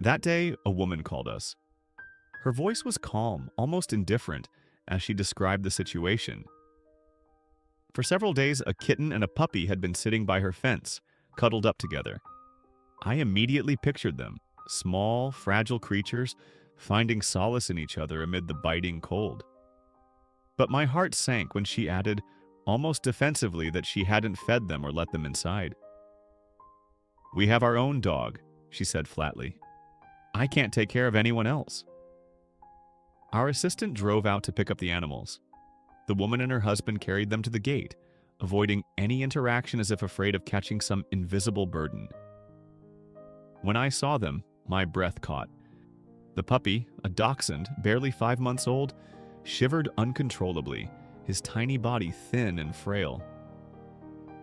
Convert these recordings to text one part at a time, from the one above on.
That day, a woman called us. Her voice was calm, almost indifferent, as she described the situation. For several days, a kitten and a puppy had been sitting by her fence, cuddled up together. I immediately pictured them, small, fragile creatures, finding solace in each other amid the biting cold. But my heart sank when she added, almost defensively, that she hadn't fed them or let them inside. "We have our own dog," she said flatly. "I can't take care of anyone else." Our assistant drove out to pick up the animals. The woman and her husband carried them to the gate, avoiding any interaction as if afraid of catching some invisible burden. When I saw them, my breath caught. The puppy, a dachshund, barely 5 months old, shivered uncontrollably, his tiny body thin and frail.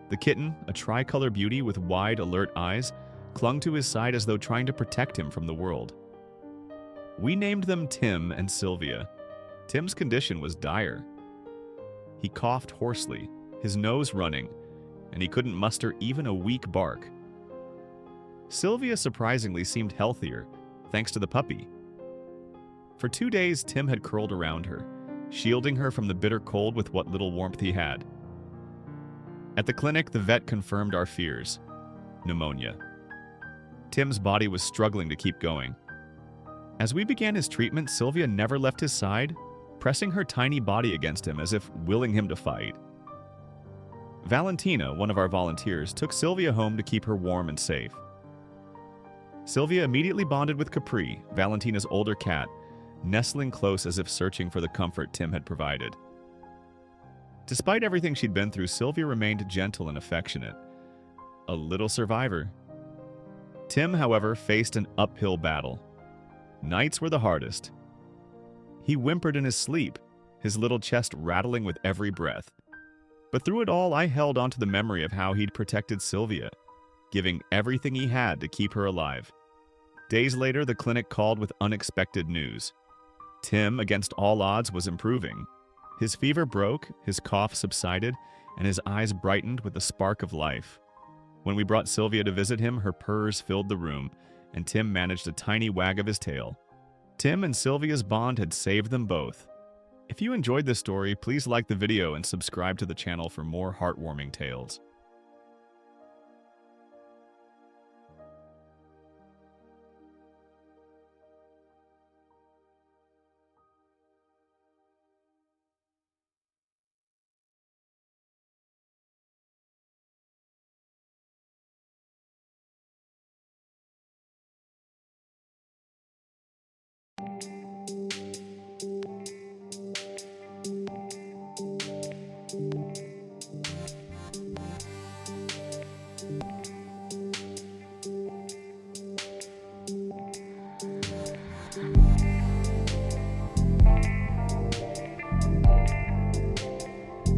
The kitten, a tricolor beauty with wide, alert eyes, clung to his side as though trying to protect him from the world. We named them Tim and Sylvia. Tim's condition was dire. He coughed hoarsely, his nose running, and he couldn't muster even a weak bark. Sylvia surprisingly seemed healthier, thanks to the puppy. For 2 days, Tim had curled around her, shielding her from the bitter cold with what little warmth he had. At the clinic, the vet confirmed our fears: pneumonia. Tim's body was struggling to keep going. As we began his treatment, Sylvia never left his side, pressing her tiny body against him as if willing him to fight. Valentina, one of our volunteers, took Sylvia home to keep her warm and safe. Sylvia immediately bonded with Capri, Valentina's older cat, nestling close as if searching for the comfort Tim had provided. Despite everything she'd been through, Sylvia remained gentle and affectionate. A little survivor. Tim, however, faced an uphill battle. Nights were the hardest. He whimpered in his sleep, his little chest rattling with every breath. But through it all, I held onto the memory of how he'd protected Sylvia, giving everything he had to keep her alive. Days later, the clinic called with unexpected news. Tim, against all odds, was improving. His fever broke, his cough subsided, and his eyes brightened with a spark of life. When we brought Sylvia to visit him, her purrs filled the room, and Tim managed a tiny wag of his tail. Tim and Sylvia's bond had saved them both. If you enjoyed this story, please like the video and subscribe to the channel for more heartwarming tales.